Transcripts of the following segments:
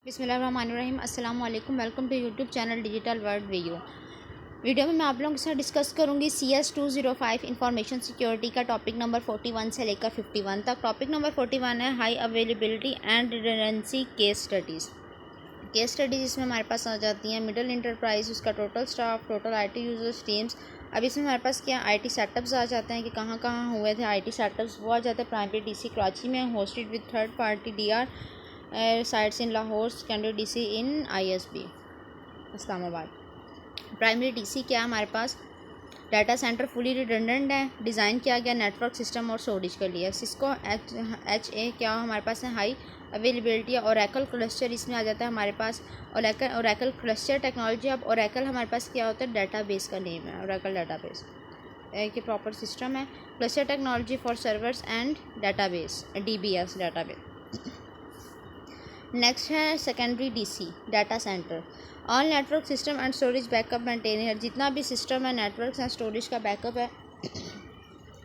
बिस्मिल्लाहिर्रहमानिर्रहीम। अस्सलाम वालेकुम। Welcome to YouTube channel digital world video में मैं आप लोगों के साथ डिस्कस करूंगी CS 205 इंफॉर्मेशन सिक्योरिटी का टॉपिक नंबर 41 से लेकर 51 तक। टॉपिक नंबर 41 है high availability and redundancy case studies. Case studies इसमें हमारे पास आ जाती हैं मिडल इंटरप्राइज, उसका total staff, total IT users, teams. अब इसमें हमारे पास क्या IT सेटअप्स आ जाते हैं कि कहाँ कहाँ हुए थे IT सेटअप्स। वो आ जाते हैं प्राइमरी DC कराची में, hosted with third party DR sites in Lahore, secondary DC in ISB Islamabad. Primary DC क्या है हमारे पास, डाटा सेंटर फुली रिडंडेंट है, डिज़ाइन किया गया नेटवर्क सिस्टम और स्टोरेज के लिए। सिस्को HA क्या हमारे पास है, हाई अवेलेबिलिटी। ओरेकल क्लस्टर इसमें आ जाता है हमारे पास। Oracle cluster technology. अब ओरेकल हमारे पास क्या होता है, डाटाबेस का नेम है, ओरेकल डाटाबेस एक प्रॉपर सिस्टम है। Cluster technology for servers and database, DBS database. Next है secondary DC data centre. All network system and storage backup maintain. जितना भी सिस्टम है, नेटवर्क एंड स्टोरेज का बैकअप है,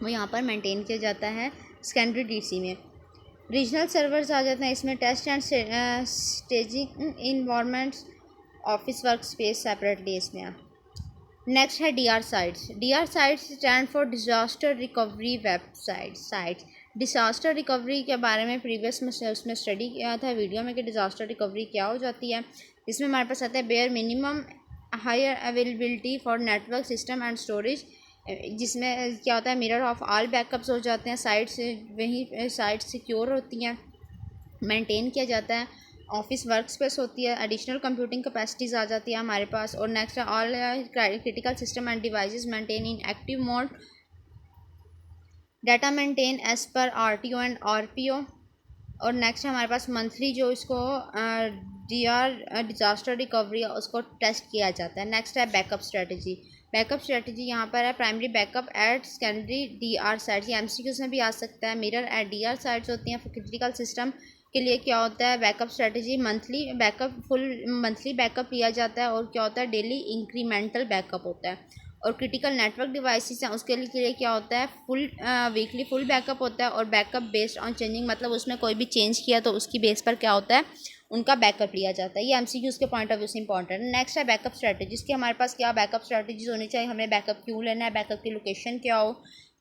वो यहाँ पर मेंटेन किया जाता है सेकेंडरी DC में। रीजनल सर्वर्स आ जाते हैं इसमें। Test and staging environments, office work space separately इसमें। नेक्स्ट है DR sites. DR sites stand for disaster recovery sites. Disaster recovery के बारे में प्रीवियस में उसमें स्टडी किया था वीडियो में कि डिज़ास्टर रिकवरी क्या हो जाती है। इसमें हमारे पास आता है bare minimum higher availability for network system and storage, जिसमें क्या होता है मिरर ऑफ ऑल बैकअप्स हो जाते हैं, साइट्स वहीं साइट्स सिक्योर होती हैं, मेंटेन किया जाता है। ऑफिस वर्क स्पेस होती है, एडिशनल कंप्यूटिंग कैपेसिटीज़ आ जाती है हमारे पास। और नेक्स्ट है all critical system and devices maintain in active mode, data maintain as पर RTO एंड RPO। और नेक्स्ट है हमारे पास मंथली जो इसको DR डिज़ास्टर रिकवरी उसको टेस्ट किया जाता है। नेक्स्ट है बैकअप स्ट्रेटजी। बैकअप स्ट्रेटजी यहाँ पर है primary backup at secondary DR sites. ये MCQs में भी आ सकता है। मिरर एट DR साइट्स होती हैं। क्रिटिकल सिस्टम के लिए क्या होता है backup strategy, monthly backup, full monthly backup लिया जाता है। और क्या होता है डेली इंक्रीमेंटल बैकअप होता है। और क्रिटिकल नेटवर्क डिवाइसेस हैं उसके लिए क्या होता है फुल वीकली फुल बैकअप होता है। और बैकअप बेस्ड ऑन चेंजिंग, मतलब उसमें कोई भी चेंज किया तो उसकी बेस पर क्या होता है उनका बैकअप लिया जाता है। ये MCQs के पॉइंट ऑफ व्यू से इंपॉर्टेंट है। नेक्स्ट है बैकअप स्ट्रेटजीज की हमारे पास क्या बैकअप स्ट्रेटजीज होनी चाहिए, हमें बैकअप क्यों लेना है, बैकअप की लोकेशन क्या हो,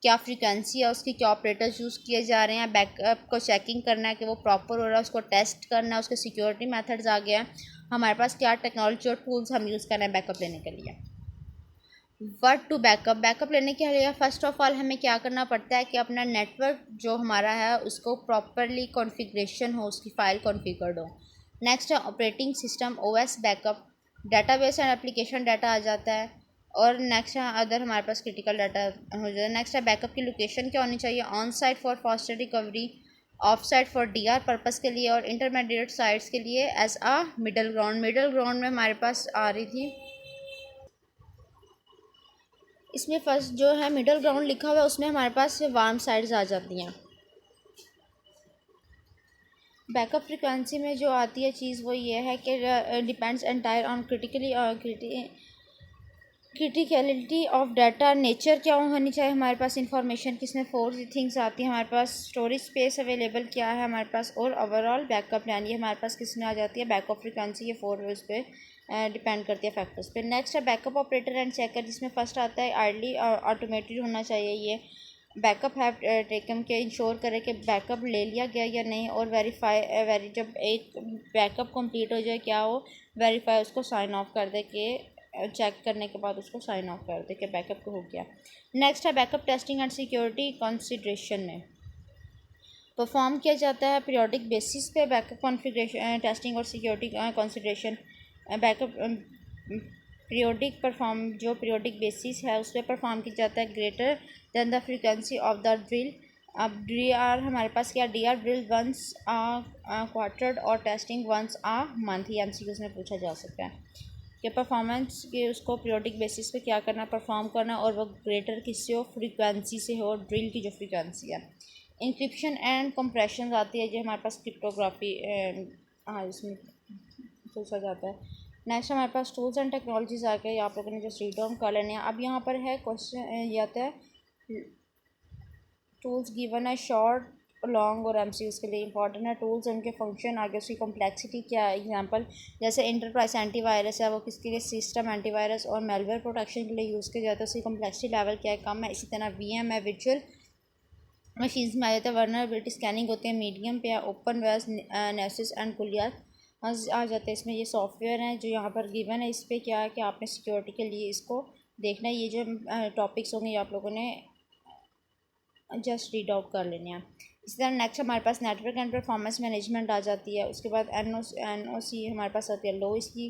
क्या फ्रीक्वेंसी है उसकी, क्या ऑपरेटर्स यूज़ किए जा रहे हैं, बैकअप को चेकिंग करना है कि वो प्रॉपर हो रहा है, उसको टेस्ट करना है, उसके सिक्योरिटी मेथड्स आ गया है, हमारे पास क्या टेक्नोलॉजी और टूल्स हम यूज़ कर रहे हैं बैकअप लेने के लिए। व्हाट टू बैकअप, बैकअप लेने के लिए फ़र्स्ट ऑफ ऑल हमें क्या करना पड़ता है कि अपना नेटवर्क जो हमारा है उसको प्रॉपरली कॉन्फ़िगरेशन हो, उसकी फ़ाइल कॉन्फ़िगर्ड हो। नेक्स्ट है operating system OS backup, database and application data आ जाता है। और नेक्स्ट है अदर हमारे पास क्रिटिकल डाटा हो जाता है। नेक्स्ट है बैकअप की लोकेशन क्या होनी चाहिए, on site for faster recovery, off site for DR purpose के लिए, और इंटरमीडिएट साइट्स के लिए as a middle ground. Middle ground में हमारे पास आ रही थी, इसमें फर्स्ट जो है मिडल ग्राउंड लिखा हुआ है उसमें हमारे पास वार्म साइड्स आ जाती हैं। बैकअप फ्रिक्वेंसी में जो आती है चीज़ वो ये है कि depends entire on criticality of data. Nature क्या होनी चाहिए हमारे पास इंफॉर्मेशन की, इसमें 4 थिंग्स आती हैं हमारे पास। स्टोरेज स्पेस अवेलेबल क्या है हमारे पास, और ओवरऑल बैकअप प्लान ये हमारे पास किस में आ जाती है, बैकअप फ्रिक्वेंसी। ये 4 उस पर डिपेंड करती है फैक्टर्स पे। नेक्स्ट है बैकअप ऑपरेटर एंड चेकर, जिसमें फर्स्ट आता है आइडली ऑटोमेटेड होना चाहिए। ये बैकअप हैव टेकन के इंश्योर करे कि बैकअप ले लिया गया या नहीं, और वेरीफाई जब एक बैकअप कंप्लीट हो जाए क्या हो, वेरीफाई उसको साइन ऑफ कर दे कि चेक करने के बाद उसको साइन ऑफ कर दे कि बैकअप हो गया। नेक्स्ट है backup testing and security consideration में परफॉर्म किया जाता है पीरियोडिक बेसिस पे बैकअप कॉन्फ़िगरेशन टेस्टिंग और security consideration. Backup periodic perform जो पीरियोडिक बेसिस है उस पर परफॉर्म किया जाता है greater than the frequency of the drill. अब DR हमारे पास क्या, DR ड्रिल वंस क्वार्टर्ड और टेस्टिंग वंस मंथ। ये MCQs में पूछा जा सकता है कि परफॉर्मेंस के उसको पीरियोडिक बेसिस पे क्या करना, परफॉर्म करना, और वो ग्रेटर किससे हो, फ्रीक्वेंसी से हो, ड्रिल की जो फ्रीक्वेंसी है। इंक्रिप्शन एंड कंप्रेशन आती है जो हमारे पास क्रिप्टोग्राफी हाँ इसमें पूछा जाता है। नेक्स्ट हमारे पास टूल्स एंड टेक्नोलॉजीज आ गए, आप लोगों ने जस्ट रीड डाउन कर लेने हैं। अब यहाँ पर है क्वेश्चन ये आता है टूल्स गिवन है शॉर्ट लॉन्ग और एमसीक्यूज़ के लिए इंपॉर्टेंट है। टूल्स, उनके फंक्शन, आगे उसकी कॉम्प्लेक्सिटी क्या है। एग्जांपल जैसे इंटरप्राइज एंटीवायरस है, वो किसके लिए, सिस्टम एंटीवायरस और मेलवेयर प्रोटेक्शन के लिए यूज़ किया जाता है, उसकी कॉम्प्लेक्सिटी लेवल क्या है, कम है। इसी तरह वीएम है, वर्चुअल मशीन्स में आ जाता है। वर्नरेबिलिटी स्कैनिंग होते हैं, मीडियम पे है। ओपन वेस नेसिस एंड कुलियात आ जाते हैं। इसमें ये सॉफ्टवेयर हैं जो यहाँ पर गिवन है। इस पर क्या है कि आपने सिक्योरिटी के लिए इसको देखना है। ये जो टॉपिक्स होंगे आप लोगों ने जस्ट रीड आउट कर लेने हैं। इसी तरह नेक्स्ट हमारे पास नेटवर्क एंड परफॉर्मेंस मैनेजमेंट आ जाती है। उसके बाद एनओसी हमारे पास आती है, लो इसकी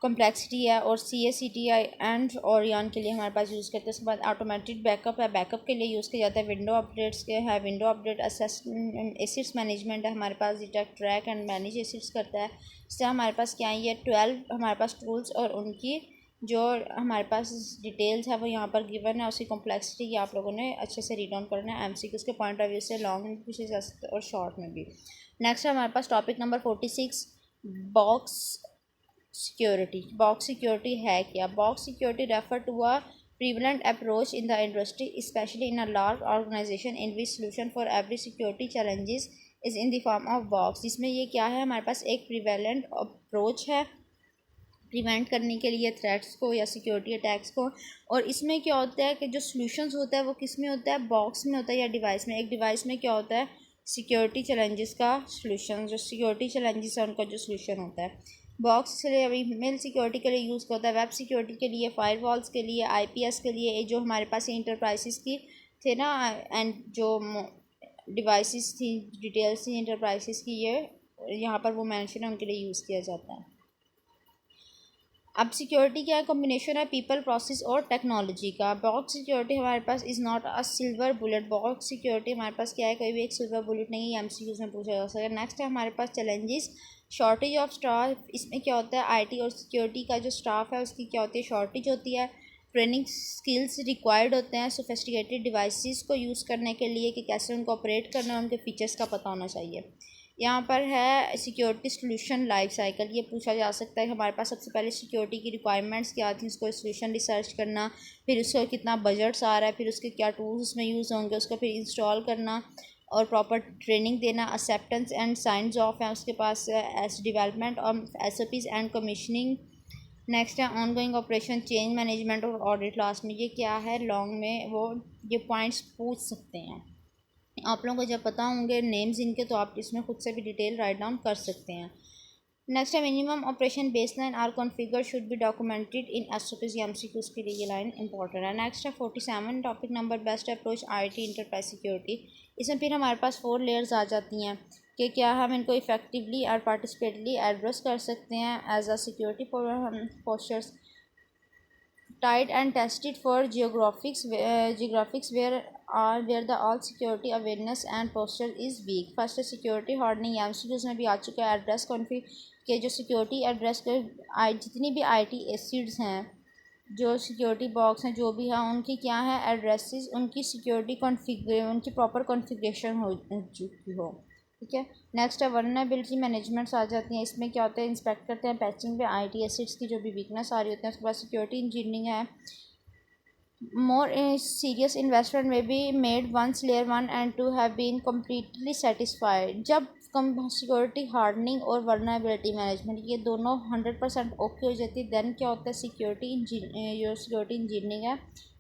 कॉम्प्लेक्सिटी है। और CACTI एंड ओरियन के लिए हमारे पास यूज़ करते हैं। उसके बाद ऑटोमेटेड बैकअप है, बैकअप के लिए यूज़ किया जाता है। विंडो अपडेट्स के है, विंडो अपडेट एसिड्स मैनेजमेंट है हमारे पास, detect track and manage assets करता है। इससे हमारे पास क्या है, ये 12 हमारे पास टूल्स और उनकी जो हमारे पास डिटेल्स है वो यहाँ पर गिवन है। उसकी कॉम्प्लेक्सिटी ये आप लोगों ने अच्छे से रीड डाउन करना है। MCQ के पॉइंट ऑफ व्यू से लॉन्ग में पूछे जा सकते और शॉर्ट में भी। नेक्स्ट है हमारे पास topic number 46, box security. Box security है क्या? Box security refer to a prevalent approach in the industry, especially in a large organization in which solution for every security challenges is in the form of box। जिसमें ये क्या है, हमारे पास एक prevalent approach है prevent करने के लिए थ्रेट्स को या सिक्योरिटी अटैक्स को। और इसमें क्या होता है कि जो सॉल्यूशंस होता है वो किस में होता है, बॉक्स में होता है या डिवाइस में। एक डिवाइस में क्या होता है, सिक्योरिटी चैलेंजेस का सॉल्यूशन, जो सिक्योरिटी चैलेंजेस है उनका जो सॉल्यूशन होता है। बॉक्स के लिए अभी मेल सिक्योरिटी के लिए यूज़ होता है, वेब सिक्योरिटी के लिए, फायरवॉल्स के लिए, IPS के लिए। जो हमारे पास इंटरप्राइजेस की थे ना, एंड जो डिवाइसेस थी, डिटेल्स थी इंटरप्राइजेस की, ये यहाँ पर वो मेंशन है, उनके लिए यूज़ किया जाता है। अब सिक्योरिटी क्या है, कॉम्बिनेशन है पीपल, प्रोसेस और टेक्नोलॉजी का। बॉक्स सिक्योरिटी हमारे पास is not a silver bullet. बॉक्स सिक्योरिटी हमारे पास क्या है, कोई भी एक सिल्वर बुलेट नहीं है, MCQs में पूछा जा सकता है। नेक्स्ट है हमारे पास चैलेंजेस, शॉर्टेज ऑफ स्टाफ। इसमें क्या होता है, IT और सिक्योरिटी का जो स्टाफ है उसकी क्या होती है, शॉर्टेज होती है। ट्रेनिंग स्किल्स रिक्वायर्ड होते हैं सोफिस्टिकेटेड डिवाइसेस को यूज़ करने के लिए, कि कैसे उनको ऑपरेट करना है, उनके फीचर्स का पता होना चाहिए। यहाँ पर है सिक्योरिटी सॉल्यूशन लाइफ साइकिल। ये पूछा जा सकता है हमारे पास सबसे पहले सिक्योरिटी की रिक्वायरमेंट्स क्या थी, उसको सॉल्यूशन रिसर्च करना, फिर उसको कितना बजट्स आ रहा है, फिर उसके क्या टूल्स उसमें यूज़ होंगे, उसको फिर इंस्टॉल करना और प्रॉपर ट्रेनिंग देना। एक्सेप्टेंस एंड साइंस ऑफ है उसके पास, एस डेवलपमेंट और SOPs एंड कमीशनिंग। नेक्स्ट है on going operation, change management और ऑडिट। लास्ट में ये क्या है, लॉन्ग में वो ये पॉइंट्स पूछ सकते हैं। आप लोगों को जब पता होंगे नेम्स इनके, तो आप इसमें खुद से भी डिटेल राइट डाउन कर सकते हैं। नेक्स्ट है minimum operation baseline are configure should be documented in SOPs। MCQs के लिए ये लाइन इंपॉर्टेंट है। नेक्स्ट है 47 topic number best approach IT enterprise security. इसमें फिर हमारे पास 4 लेयर्स आ जाती हैं कि क्या हम इनको इफेक्टिवली और पार्टिसिपेटली एड्रेस कर सकते हैं as a security postures, tried and tested for geographics where the all security awareness and posture is weak। First है सिक्योरिटी हार्डनिंग। MCQs में भी आ चुका है। एड्रेस कॉन्फिग के जो सिक्योरिटी एड्रेस के जितनी भी IT एसिड्स हैं, जो सिक्योरिटी बॉक्स हैं, जो भी हैं, उनकी क्या है एड्रेसेस, उनकी सिक्योरिटी उनकी प्रॉपर कॉन्फ़िगरेशन हो चुकी हो। ठीक है। नेक्स्ट है वर्नरेबिलिटी मैनेजमेंट्स आ जाती हैं। इसमें क्या होता है, इंस्पेक्ट करते हैं पैचिंग पे IT एसिड्स की जो भी वीकनेस आ रही होती है। उसके बाद सिक्योरिटी इंजीनियरिंग है। मोर सीरियस इन्वेस्टमेंट में be made once layer 1 and 2 have been completely satisfied. जब कम सिक्योरिटी हार्डनिंग और वर्नरेबिलिटी मैनेजमेंट ये दोनों 100% ओके हो जाती है, देन क्या होता है, सिक्योरिटी इंजीनियरिंग है,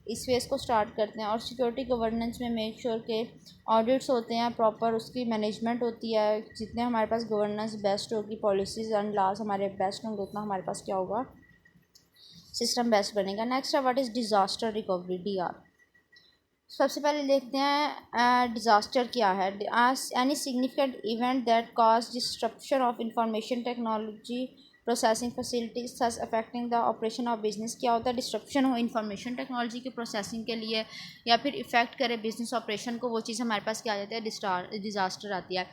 इस फेज़ को स्टार्ट करते हैं। और सिक्योरिटी गवर्नेंस में मेक श्योर के ऑडिट्स होते हैं, प्रॉपर उसकी मैनेजमेंट होती है। जितने हमारे पास गवर्नेंस बेस्ट होगी, पॉलिसीज़ एंड लॉज हमारे बेस्ट होंगे, उतना हमारे पास क्या होगा, सिस्टम बेस्ट बनेगा। नेक्स्ट है what is disaster recovery, DR। सबसे पहले देखते हैं डिज़ास्टर क्या है। Any significant event that cause disruption of information technology processing facilities such affecting the operation of business. क्या होता है, डिस्ट्रप्शन हो इंफॉर्मेशन टेक्नोलॉजी की प्रोसेसिंग के लिए या फिर इफ़ेक्ट करे बिजनेस ऑपरेशन को, वो चीज़ हमारे पास क्या आ जाती है, डिज़ास्टर आती है।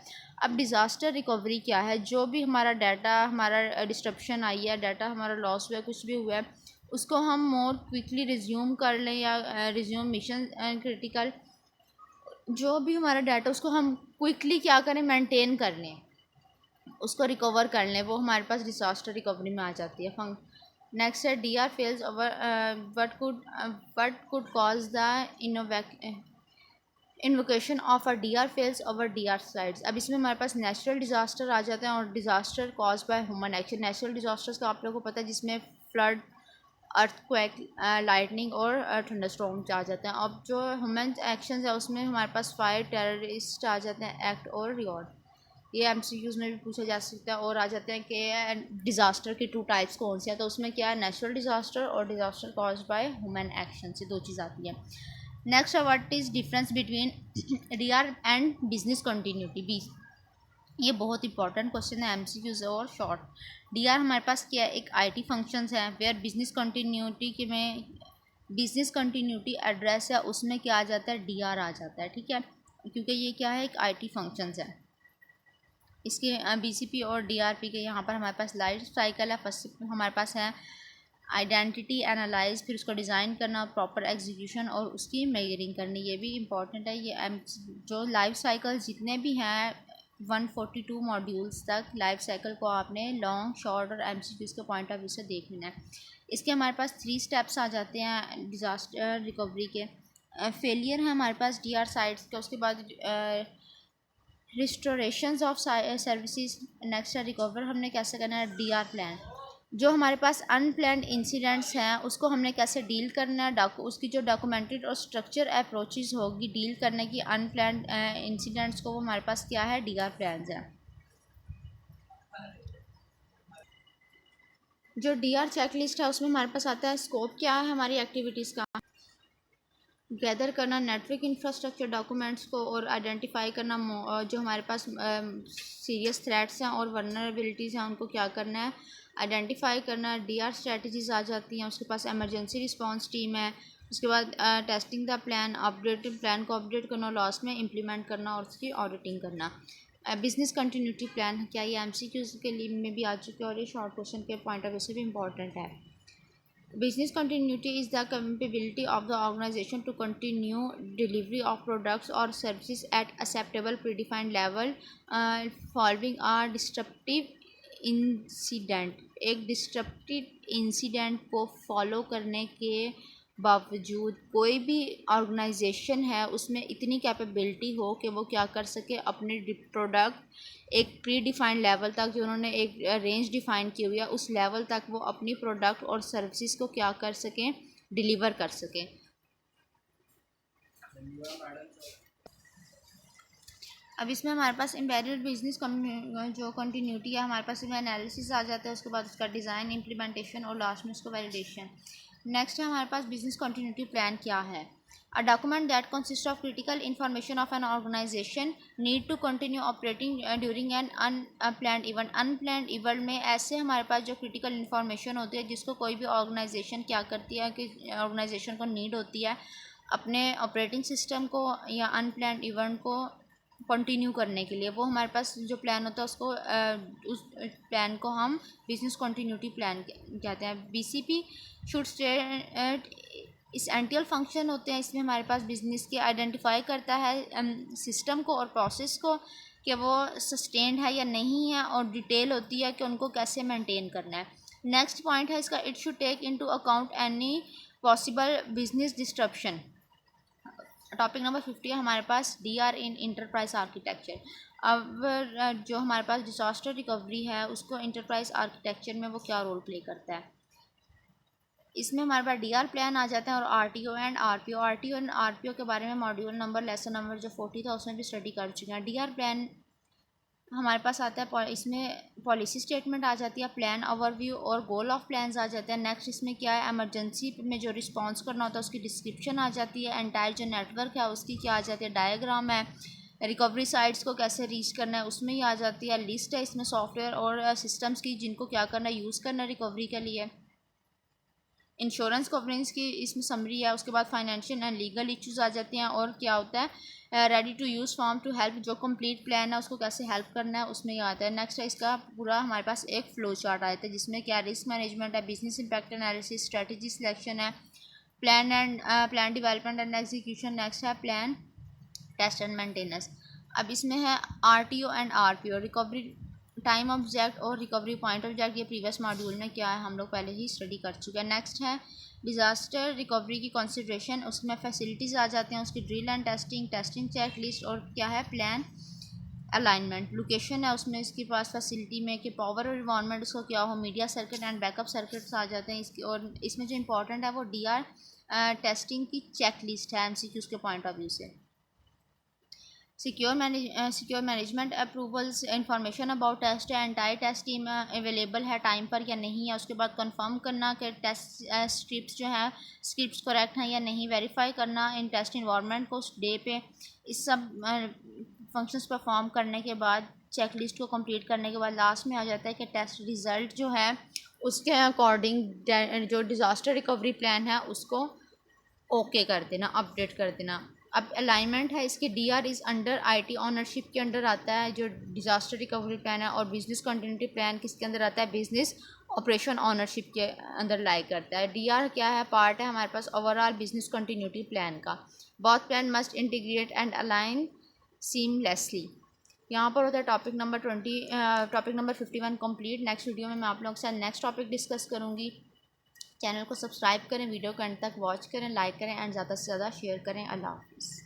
अब डिज़ास्टर रिकवरी क्या है, जो भी हमारा डाटा, हमारा डिस्ट्रप्शन आई है, डाटा हमारा लॉस हुआ है, कुछ भी हुआ है, उसको हम मोर क्विकली रिज्यूम कर लें या रिज्यूम मिशन क्रिटिकल, जो भी हमारा डाटा उसको हम क्विकली क्या करें, मेंटेन कर लें, उसको रिकवर कर लें, वो हमारे पास डिज़ास्टर रिकवरी में आ जाती है। नेक्स्ट है DR fails over what could cause the invocation of a DR fails over DR slides. अब इसमें हमारे पास नेचुरल डिज़ास्टर आ जाते हैं और disaster cause by human action. Natural disasters का आप लोगों को पता है, जिसमें फ्लड, अर्थक्वेक, लाइटनिंग और थंडरस्टॉर्म्स आ जाते हैं। अब जो ह्यूमन एक्शंस है उसमें हमारे पास फायर, टेररिस्ट आ जाते हैं, एक्ट और रिवॉर्ड। ये एमसीक्यूज़ में भी पूछा जा सकता है। और आ जाते हैं कि डिज़ास्टर के टू टाइप्स कौन से हैं, तो उसमें क्या है, नेचुरल डिज़ास्टर और disaster cause by human action, से दो चीज़ आती है। Next, what is difference between DR and business continuity B. ये बहुत इंपॉर्टेंट क्वेश्चन है, एमसीक्यूज और शॉर्ट। डीआर हमारे पास क्या है, एक आईटी फंक्शंस है, वेयर बिजनेस कंटिन्यूटी के में बिजनेस कंटिन्यूटी एड्रेस है, उसमें क्या आ जाता है, डीआर आ जाता है, ठीक है, क्योंकि ये क्या है, एक आईटी फंक्शंस है। इसके बीसीपी और डीआरपी के यहाँ पर हमारे पास लाइफ साइकिल है। फर्स्ट हमारे पास है आइडेंटिटी एनालाइज, फिर उसको डिज़ाइन करना, प्रॉपर एग्जीक्यूशन और उसकी मेजरिंग करनी, ये भी इम्पॉर्टेंट है। ये जो लाइफ साइकिल जितने भी हैं 142 मॉड्यूल्स तक, लाइफ साइकिल को आपने लॉन्ग, शॉर्ट और एमसीक्यूज़ के पॉइंट ऑफ व्यू से देख लेना है। इसके हमारे पास 3 स्टेप्स आ जाते हैं डिज़ास्टर रिकवरी के। फेलियर है हमारे पास डीआर साइट्स का, उसके बाद रिस्टोरेशंस ऑफ सर्विसेज, नेक्स्ट है रिकवर हमने कैसे करना है, डीआर प्लान। जो हमारे पास अनप्लान्ड इंसिडेंट्स हैं उसको हमने कैसे डील करना है, उसकी जो डॉक्यूमेंटेड और स्ट्रक्चर अप्रोचेस होगी डील करने की अनप्लान्ड इंसिडेंट्स को, वो हमारे पास क्या है, डीआर प्लान्स हैं। जो डीआर चेकलिस्ट है उसमें हमारे पास आता है स्कोप क्या है हमारी एक्टिविटीज़ का, गैदर करना नेटवर्क इंफ्रास्ट्रक्चर डॉक्यूमेंट्स को, और आइडेंटिफाई करना जो हमारे पास सीरियस थ्रेट्स हैं और वल्नरेबिलिटीज़ हैं उनको क्या करना है, आइडेंटिफाई करना। डीआर स्ट्रेटजीज आ जाती हैं, उसके पास इमरजेंसी रिस्पांस टीम है, उसके बाद testing the plan, update plan को अपडेट करना, लास्ट में इम्प्लीमेंट करना और उसकी ऑडिटिंग करना। बिजनेस कंटिन्यूटी प्लान क्या, ये एमसीक्यूज़ के लिए में भी आ चुके हैं और ये शॉर्ट क्वेश्चन के पॉइंट ऑफ व्यू से भी इंपॉर्टेंट है। Business continuity is the capability of the organization to continue delivery of products or services at acceptable predefined level following a disruptive incident। एक डिस्ट्रप्टिव इंसिडेंट को follow करने के बावजूद कोई भी ऑर्गेनाइजेशन है उसमें इतनी कैपेबिलिटी हो कि वो क्या कर सके, अपने प्रोडक्ट एक प्री डिफाइंड लेवल तक, जो उन्होंने एक रेंज डिफाइन की हुई है उस लेवल तक वो अपनी प्रोडक्ट और सर्विसेज को क्या कर सकें, डिलीवर कर सकें। अब इसमें हमारे पास एम्बेडेड बिजनेस जो कंटिन्यूटी है हमारे पास इसमें एनालिसिस आ जाता है, उसके बाद उसका डिज़ाइन, इम्प्लीमेंटेशन और लास्ट में उसको वैलिडेशन। नेक्स्ट है हमारे पास बिजनेस कंटिन्यूटी प्लान क्या है, a document that consist of critical information of an organization need to continue operating during an unplanned event. Unplanned event में ऐसे हमारे पास जो क्रिटिकल इन्फॉर्मेशन होती है जिसको कोई भी ऑर्गेनाइजेशन क्या करती है कि ऑर्गेनाइजेशन को नीड होती है अपने ऑपरेटिंग सिस्टम को या अनप्लान्ड इवेंट को कंटिन्यू करने के लिए, वो हमारे पास जो प्लान होता है उसको उस प्लान को हम बिजनेस कंटिन्यूटी प्लान कहते हैं। BCP should state essential function होते हैं, इसमें हमारे पास बिजनेस के आइडेंटिफाई करता है सिस्टम को और प्रोसेस को कि वो सस्टेन्ड है या नहीं है, और डिटेल होती है कि उनको कैसे मेंटेन करना है। नेक्स्ट पॉइंट है इसका, it should take into account any possible business disruption. Topic number 50 है हमारे पास डीआर इन इंटरप्राइज आर्किटेक्चर। अब जो हमारे पास डिजास्टर रिकवरी है उसको इंटरप्राइज आर्किटेक्चर में वो क्या रोल प्ले करता है, इसमें हमारे पास डीआर प्लान आ जाते हैं और RTO and RPO. RTO and RPO के बारे में मॉड्यूल नंबर लेसन नंबर जो 40 था उसमें भी स्टडी कर चुके हैं। डीआर प्लान हमारे पास आता है, इसमें पॉलिसी स्टेटमेंट आ जाती है, प्लान ओवरव्यू और गोल ऑफ प्लान्स आ जाते हैं। नेक्स्ट इसमें क्या है, इमरजेंसी में जो रिस्पांस करना होता है उसकी डिस्क्रिप्शन आ जाती है। एंटायर जो नेटवर्क है उसकी क्या आ जाती है, डायग्राम है। रिकवरी साइट्स को कैसे रीच करना है उसमें ही आ जाती है। लिस्ट है इसमें सॉफ्टवेयर और सिस्टम्स की जिनको क्या करना है, यूज़ करना है रिकवरी के लिए। इंश्योरेंस कवरेज की इसमें समरी है। उसके बाद फाइनेंशियल एंड लीगल इश्यूज आ जाते हैं, और क्या होता है ready to use form to help, जो कंप्लीट प्लान है उसको कैसे हेल्प करना है उसमें ये आता है। नेक्स्ट है इसका पूरा हमारे पास एक फ्लो चार्ट आता है जिसमें क्या रिस्क मैनेजमेंट है, business impact analysis, strategy selection है, plan development and execution. Next है प्लान टेस्ट एंड मेंटेनेंस। अब इसमें है RTO and RPO, recovery time object और रिकवरी पॉइंट ऑब्जेक्ट, ये प्रीवियस मॉड्यूल में क्या है हम लोग पहले ही स्टडी कर चुके हैं। नेक्स्ट है डिज़ास्टर रिकवरी की कंसिडरेशन, उसमें फैसिलिटीज़ आ जाते हैं, उसकी drill and testing, testing checklist, और क्या है प्लान अलाइनमेंट। लोकेशन है उसमें इसके पास फैसिलिटी में कि पावर और इन्वायरमेंट उसको क्या हो, media circuit and backup circuits आ जाते हैं इसकी, और इसमें जो इंपॉर्टेंट है वो डीआर टेस्टिंग की चेक लिस्ट है एमसीक्यूज़ के पॉइंट ऑफ व्यू से। Secure management approvals, information about test है, एंटायर टेस्ट टीम अवेलेबल है टाइम पर या नहीं है, उसके बाद कंफर्म करना कि टेस्ट स्क्रिप्ट्स जो है स्क्रिप्ट्स करेक्ट हैं या नहीं, वेरीफाई करना इन टेस्ट इन्वायरमेंट को उस डे पे। इस सब फंक्शंस परफॉर्म करने के बाद चेक लिस्ट को कंप्लीट करने के बाद लास्ट में आ जाता है कि टेस्ट रिज़ल्ट जो है उसके अकॉर्डिंग जो डिज़ास्टर रिकवरी प्लान है उसको ओके कर देना, अपडेट कर देना। अब अलाइनमेंट है इसके, DR is under IT ownership के अंडर आता है जो डिज़ास्टर रिकवरी प्लान है, और बिजनेस कंटिन्यूटी प्लान किसके अंदर आता है, बिजनेस ऑपरेशन ऑनरशिप के अंदर लाई करता है। डीआर क्या है, पार्ट है हमारे पास ओवरऑल बिजनेस कंटिन्यूटी प्लान का। Both plan must integrate and align seamlessly. यहाँ पर होता है topic number 51 complete. Next video में मैं आप लोगों के साथ नेक्स्ट टॉपिक डिस्कस करूँगी। चैनल को सब्सक्राइब करें, वीडियो को एंड तक वॉच करें, लाइक करें एंड ज़्यादा से ज़्यादा शेयर करें। अल्लाह हाफ़िज़।